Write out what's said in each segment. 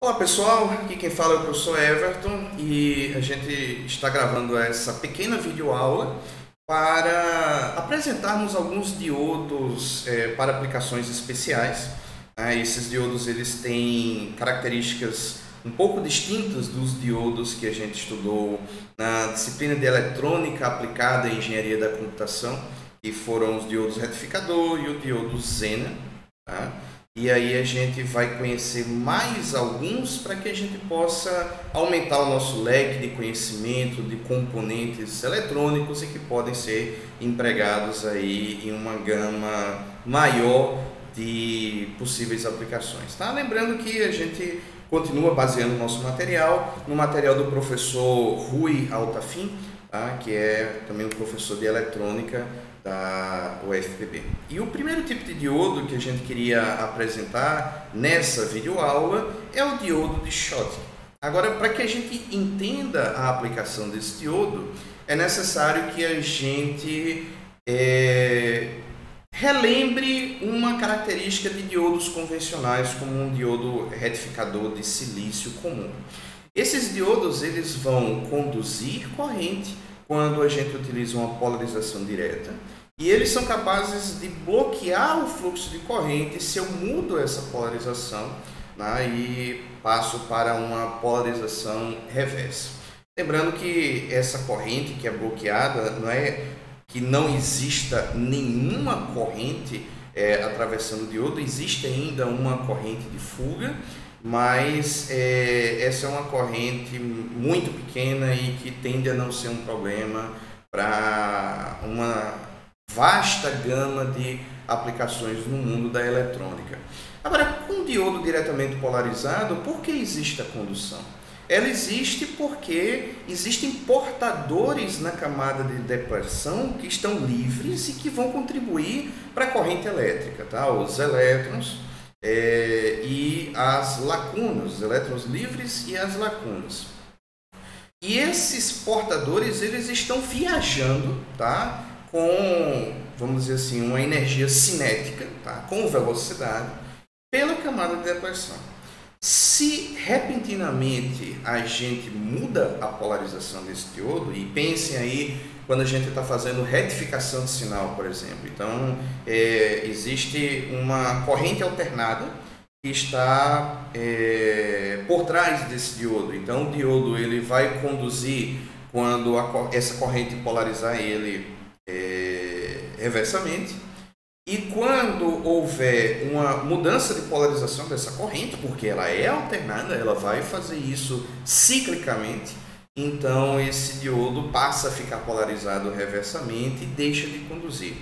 Olá pessoal, aqui quem fala é o professor Everton e a gente está gravando essa pequena videoaula para apresentarmos alguns diodos para aplicações especiais. Esses diodos eles têm características um pouco distintas dos diodos que a gente estudou na disciplina de eletrônica aplicada em engenharia da computação, que foram os diodos retificador e o diodo Zener. Tá? E aí a gente vai conhecer mais alguns para que a gente possa aumentar o nosso leque de conhecimento de componentes eletrônicos e que podem ser empregados aí em uma gama maior de possíveis aplicações. Tá? Lembrando que a gente continua baseando o nosso material no material do professor Rui Altafim, tá? Que é também um professor de eletrônica da UFPB. E o primeiro tipo de diodo que a gente queria apresentar nessa videoaula é o diodo de Schottky. Agora, para que a gente entenda a aplicação desse diodo, é necessário que a gente relembre uma característica de diodos convencionais, como um diodo retificador de silício comum. Esses diodos eles vão conduzir corrente quando a gente utiliza uma polarização direta, e eles são capazes de bloquear o fluxo de corrente se eu mudo essa polarização, né, e passo para uma polarização reversa. Lembrando que essa corrente que é bloqueada não é que não exista nenhuma corrente atravessando o diodo, existe ainda uma corrente de fuga, mas essa é uma corrente muito pequena e que tende a não ser um problema para uma vasta gama de aplicações no mundo da eletrônica. Agora, com o diodo diretamente polarizado, por que existe a condução? Ela existe porque existem portadores na camada de depressão que estão livres e que vão contribuir para a corrente elétrica, tá? Os elétrons e as lacunas, os elétrons livres e as lacunas. E esses portadores eles estão viajando, tá? Com, vamos dizer assim, uma energia cinética, tá? Com velocidade, pela camada de depressão. Se repentinamente a gente muda a polarização desse diodo, e pensem aí quando a gente está fazendo retificação de sinal, por exemplo. Então, existe uma corrente alternada que está por trás desse diodo. Então, o diodo ele vai conduzir quando essa corrente polarizar ele reversamente. E quando houver uma mudança de polarização dessa corrente, porque ela é alternada, ela vai fazer isso ciclicamente, então esse diodo passa a ficar polarizado reversamente e deixa de conduzir.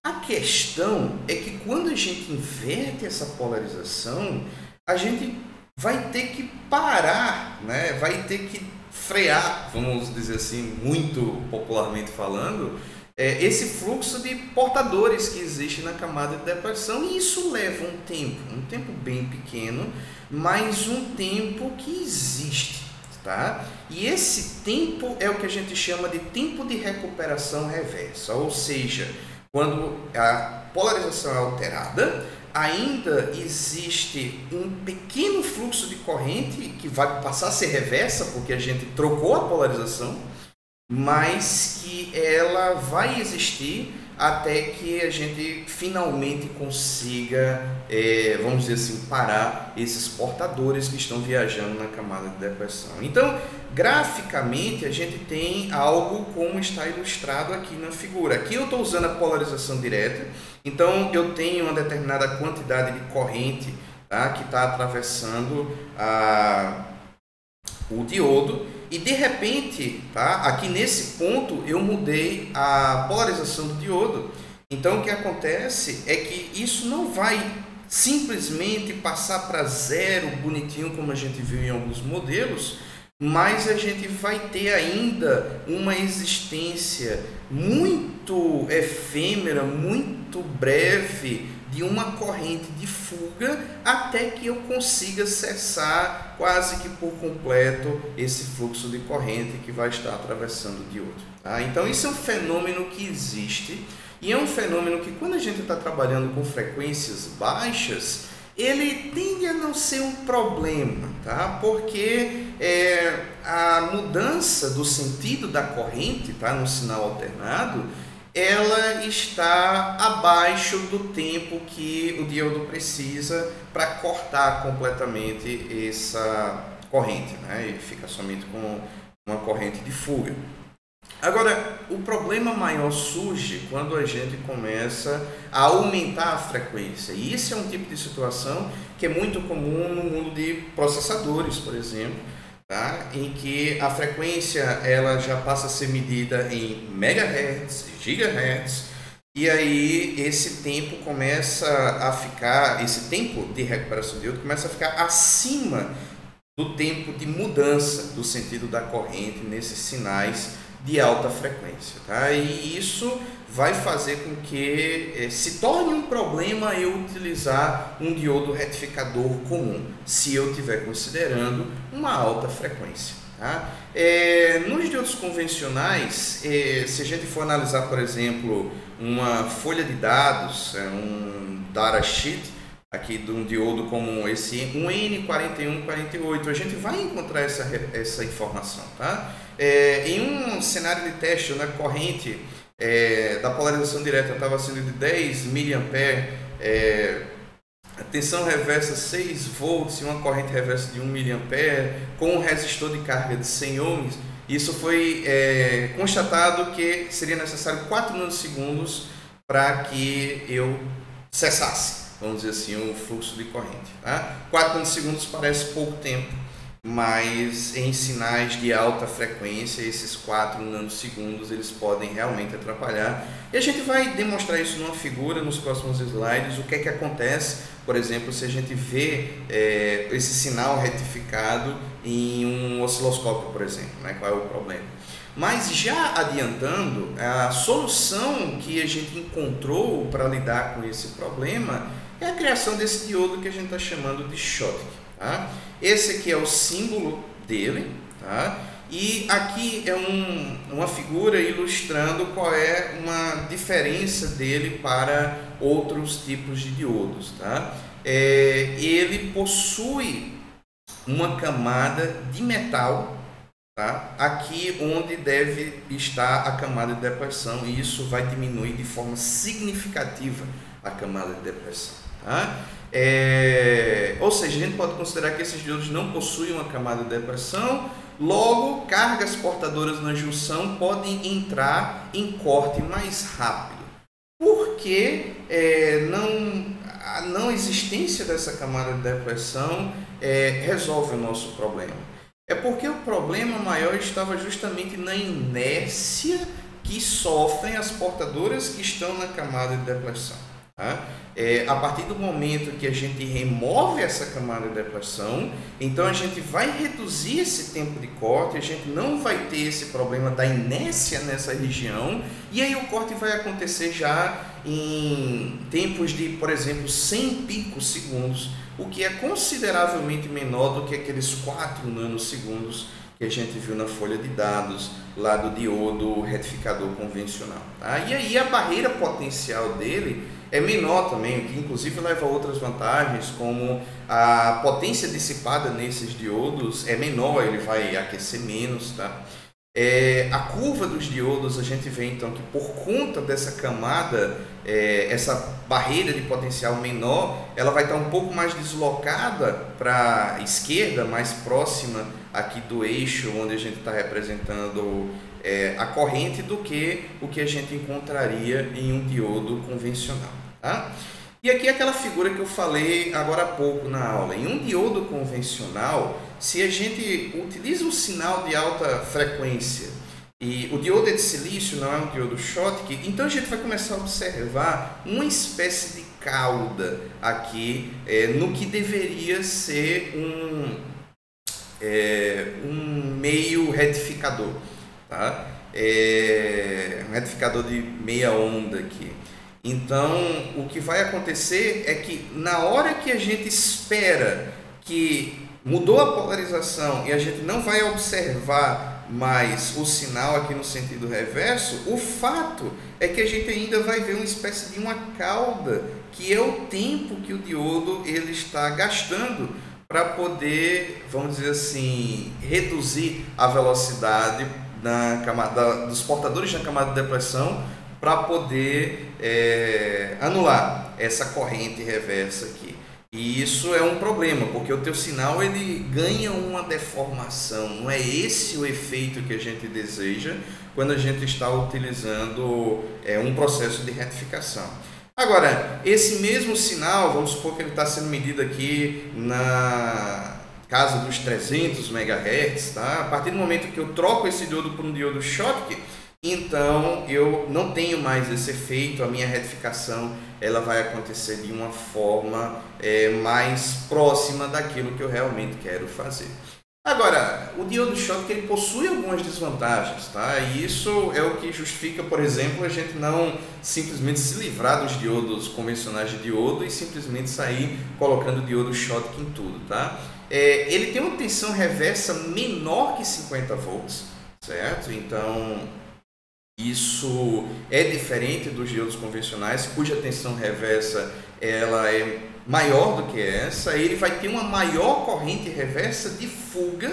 A questão é que quando a gente inverte essa polarização, a gente vai ter que parar, né? Vai ter que frear, vamos dizer assim, muito popularmente falando, esse fluxo de portadores que existe na camada de depressão, e isso leva um tempo bem pequeno, mas um tempo que existe, tá? E esse tempo é o que a gente chama de tempo de recuperação reversa, ou seja, quando a polarização é alterada, ainda existe um pequeno fluxo de corrente que vai passar a ser reversa, porque a gente trocou a polarização, mas que ela vai existir até que a gente finalmente consiga, vamos dizer assim, parar esses portadores que estão viajando na camada de depressão. Então, graficamente, a gente tem algo como está ilustrado aqui na figura. Aqui eu estou usando a polarização direta, então eu tenho uma determinada quantidade de corrente, tá, que está atravessando o diodo. E de repente, tá, aqui nesse ponto eu mudei a polarização do diodo. Então o que acontece é que isso não vai simplesmente passar para zero bonitinho como a gente viu em alguns modelos, mas a gente vai ter ainda uma existência muito efêmera, muito breve de uma corrente de fuga até que eu consiga cessar quase que por completo esse fluxo de corrente que vai estar atravessando o diodo. Tá? Então isso é um fenômeno que existe e é um fenômeno que quando a gente está trabalhando com frequências baixas, ele tende a não ser um problema, tá? Porque a mudança do sentido da corrente, tá? No sinal alternado, ela está abaixo do tempo que o diodo precisa para cortar completamente essa corrente, né? E fica somente com uma corrente de fuga. Agora, o problema maior surge quando a gente começa a aumentar a frequência. E isso é um tipo de situação que é muito comum no mundo de processadores, por exemplo, tá? Em que a frequência ela já passa a ser medida em megahertz, gigahertz, e aí esse tempo começa a ficar, esse tempo de recuperação de diodo começa a ficar acima do tempo de mudança do sentido da corrente nesses sinais de alta frequência, tá? E isso vai fazer com que se torne um problema eu utilizar um diodo retificador comum, se eu estiver considerando uma alta frequência, tá? Nos diodos convencionais, se a gente for analisar, por exemplo, uma folha de dados, um datasheet, aqui de um diodo como esse, um N4148, a gente vai encontrar essa informação, tá? Em um cenário de teste onde a corrente da polarização direta estava sendo de 10 mA, a tensão reversa 6 volts e uma corrente reversa de 1 mA, com um resistor de carga de 100 ohms, isso foi constatado que seria necessário 4 nanosegundos para que eu cessasse, vamos dizer assim, o fluxo de corrente, tá? 4 nanosegundos parece pouco tempo, mas em sinais de alta frequência, esses 4 nanosegundos eles podem realmente atrapalhar. E a gente vai demonstrar isso numa figura nos próximos slides, o que é que acontece, por exemplo, se a gente vê esse sinal retificado em um osciloscópio, por exemplo, né? Qual é o problema? Mas já adiantando, a solução que a gente encontrou para lidar com esse problema é a criação desse diodo que a gente está chamando de Schottky. Tá? Esse aqui é o símbolo dele, tá? E aqui é uma figura ilustrando qual é uma diferença dele para outros tipos de diodos, tá? Ele possui uma camada de metal, tá? Aqui onde deve estar a camada de depressão, e isso vai diminuir de forma significativa a camada de depressão, tá? Ou seja, a gente pode considerar que esses diodos não possuem uma camada de depressão, logo cargas portadoras na junção podem entrar em corte mais rápido. Porque a não existência dessa camada de depressão resolve o nosso problema. É porque o problema maior estava justamente na inércia que sofrem as portadoras que estão na camada de depressão. Tá? A partir do momento que a gente remove essa camada de depressão, então a gente vai reduzir esse tempo de corte, a gente não vai ter esse problema da inércia nessa região, e aí o corte vai acontecer já em tempos de, por exemplo, 100 picosegundos, o que é consideravelmente menor do que aqueles 4 nanosegundos que a gente viu na folha de dados lá do diodo retificador convencional. Tá? E aí a barreira potencial dele é menor também, o que inclusive leva a outras vantagens, como a potência dissipada nesses diodos é menor, ele vai aquecer menos, tá? A curva dos diodos, a gente vê então que por conta dessa camada, essa barreira de potencial menor, ela vai estar um pouco mais deslocada para a esquerda, mais próxima aqui do eixo onde a gente está representando a corrente, do que o que a gente encontraria em um diodo convencional. Tá? E aqui é aquela figura que eu falei agora há pouco na aula. Em um diodo convencional, se a gente utiliza um sinal de alta frequência e o diodo é de silício, não é um diodo Schottky, então a gente vai começar a observar uma espécie de cauda aqui no que deveria ser um meio retificador, tá? Um retificador de meia onda aqui. Então, o que vai acontecer é que na hora que a gente espera que mudou a polarização e a gente não vai observar mais o sinal aqui no sentido reverso, o fato é que a gente ainda vai ver uma espécie de uma cauda que é o tempo que o diodo ele está gastando para poder, vamos dizer assim, reduzir a velocidade na camada, dos portadores na camada de depressão para poder anular essa corrente reversa aqui. E isso é um problema, porque o teu sinal ele ganha uma deformação. Não é esse o efeito que a gente deseja quando a gente está utilizando um processo de retificação. Agora, esse mesmo sinal, vamos supor que ele está sendo medido aqui na casa dos 300 MHz, tá? A partir do momento que eu troco esse diodo por um diodo Schottky, então eu não tenho mais esse efeito, a minha retificação ela vai acontecer de uma forma mais próxima daquilo que eu realmente quero fazer. Agora, o diodo Schottky ele possui algumas desvantagens, tá? E isso é o que justifica, por exemplo, a gente não simplesmente se livrar dos diodos convencionais de diodo e simplesmente sair colocando o diodo Schottky em tudo, tá? Ele tem uma tensão reversa menor que 50 volts, certo? Então, isso é diferente dos diodos convencionais, cuja tensão reversa ela é maior do que essa. Ele vai ter uma maior corrente reversa de fuga,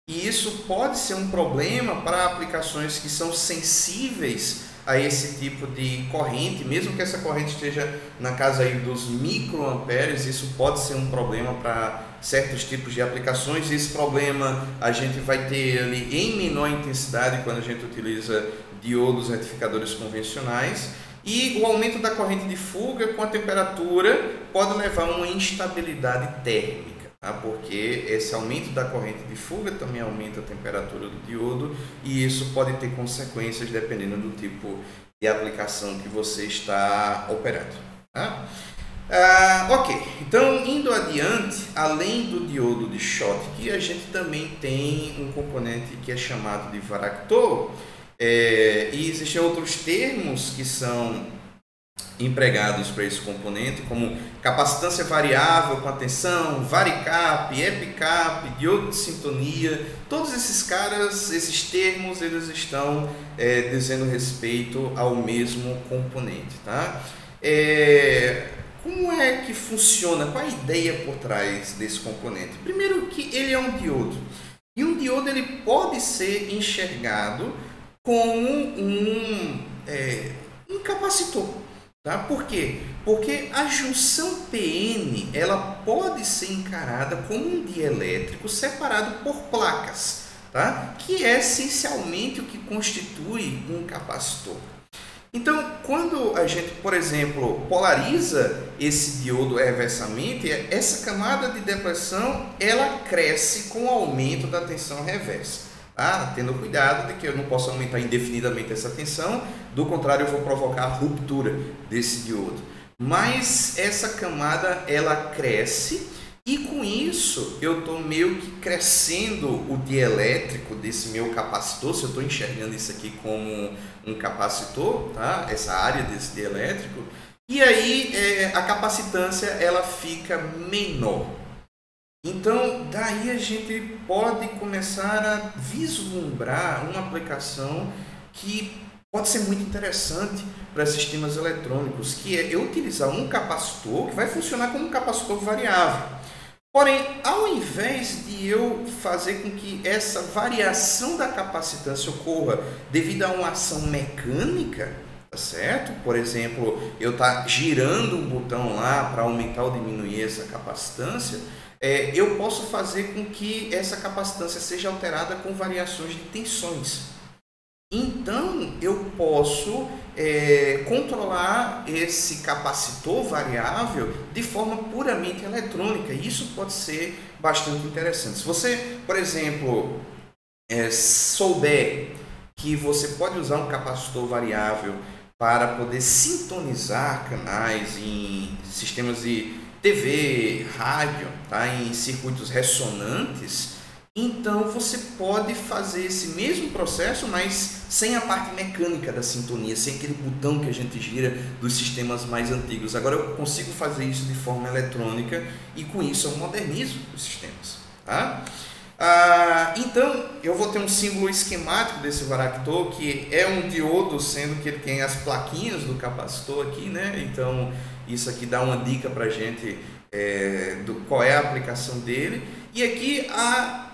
e isso pode ser um problema para aplicações que são sensíveis a esse tipo de corrente, mesmo que essa corrente esteja na casa aí dos microamperes. Isso pode ser um problema para certos tipos de aplicações. Esse problema a gente vai ter ele em menor intensidade quando a gente utiliza diodos retificadores convencionais. E o aumento da corrente de fuga com a temperatura pode levar a uma instabilidade térmica, tá? Porque esse aumento da corrente de fuga também aumenta a temperatura do diodo, e isso pode ter consequências dependendo do tipo de aplicação que você está operando, tá? Ok, então indo adiante, além do diodo de Schottky, a gente também tem um componente que é chamado de varactor. E existem outros termos que são empregados para esse componente, como capacitância variável com a tensão, varicap, epicap, diodo de sintonia. Todos esses caras, esses termos, eles estão dizendo respeito ao mesmo componente, tá? Como é que funciona? Qual a ideia por trás desse componente? Primeiro que ele é um diodo, e um diodo ele pode ser enxergado como um capacitor, tá? Por quê? Porque a junção PN ela pode ser encarada como um dielétrico separado por placas, tá? Que é essencialmente o que constitui um capacitor. Então, quando a gente, por exemplo, polariza esse diodo reversamente, essa camada de depressão ela cresce com o aumento da tensão reversa. Tendo cuidado de que eu não possa aumentar indefinidamente essa tensão, do contrário eu vou provocar a ruptura desse diodo. Mas essa camada ela cresce, e com isso eu estou meio que crescendo o dielétrico desse meu capacitor. Se eu estou enxergando isso aqui como um capacitor, tá? Essa área desse dielétrico, e aí a capacitância ela fica menor. Então, daí a gente pode começar a vislumbrar uma aplicação que pode ser muito interessante para sistemas eletrônicos, que é eu utilizar um capacitor que vai funcionar como um capacitor variável. Porém, ao invés de eu fazer com que essa variação da capacitância ocorra devido a uma ação mecânica, tá certo? Por exemplo, eu estar girando um botão lá para aumentar ou diminuir essa capacitância, eu posso fazer com que essa capacitância seja alterada com variações de tensões. Então, eu posso controlar esse capacitor variável de forma puramente eletrônica. E isso pode ser bastante interessante. Se você, por exemplo, souber que você pode usar um capacitor variável para poder sintonizar canais em sistemas de TV, rádio, tá? Em circuitos ressonantes, então você pode fazer esse mesmo processo, mas sem a parte mecânica da sintonia, sem aquele botão que a gente gira dos sistemas mais antigos. Agora eu consigo fazer isso de forma eletrônica, e com isso eu modernizo os sistemas, tá? Então eu vou ter um símbolo esquemático desse varactor, que é um diodo, sendo que ele tem as plaquinhas do capacitor aqui, né? Então isso aqui dá uma dica para a gente do qual é a aplicação dele. E aqui a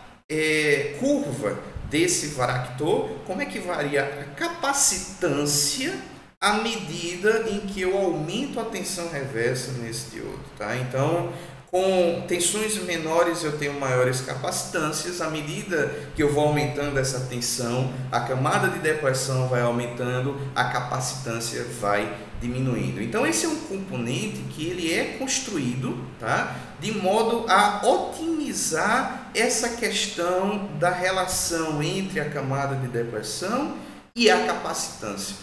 curva desse varactor, como é que varia a capacitância à medida em que eu aumento a tensão reversa nesse diodo, tá? Então, com tensões menores eu tenho maiores capacitâncias, à medida que eu vou aumentando essa tensão, a camada de depressão vai aumentando, a capacitância vai diminuindo. Então esse é um componente que ele é construído, tá, de modo a otimizar essa questão da relação entre a camada de depressão e a capacitância.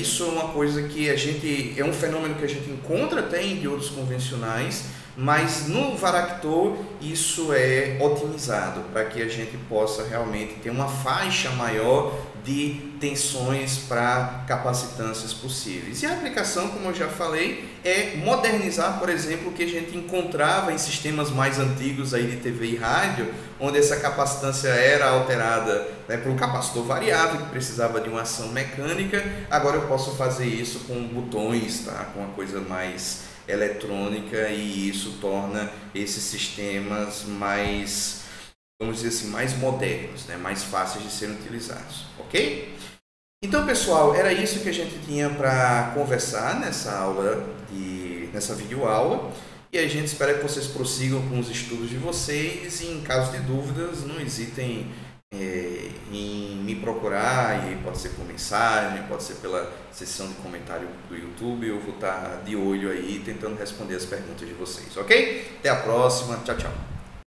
Isso é uma coisa que é um fenômeno que a gente encontra até em diodos convencionais, mas no varactor isso é otimizado para que a gente possa realmente ter uma faixa maior de tensões para capacitâncias possíveis. E a aplicação, como eu já falei, é modernizar, por exemplo, o que a gente encontrava em sistemas mais antigos aí de TV e rádio, onde essa capacitância era alterada, né, por um capacitor variável que precisava de uma ação mecânica. Agora eu posso fazer isso com botões, tá? Com uma coisa mais eletrônica, e isso torna esses sistemas mais, vamos dizer assim, mais modernos, né? Mais fáceis de serem utilizados, ok? Então, pessoal, era isso que a gente tinha para conversar nessa aula, nessa videoaula, e a gente espera que vocês prossigam com os estudos de vocês, e em caso de dúvidas, não hesitem em me procurar, e pode ser por mensagem, pode ser pela seção de comentário do YouTube. Eu vou estar de olho aí tentando responder as perguntas de vocês, ok? Até a próxima, tchau, tchau.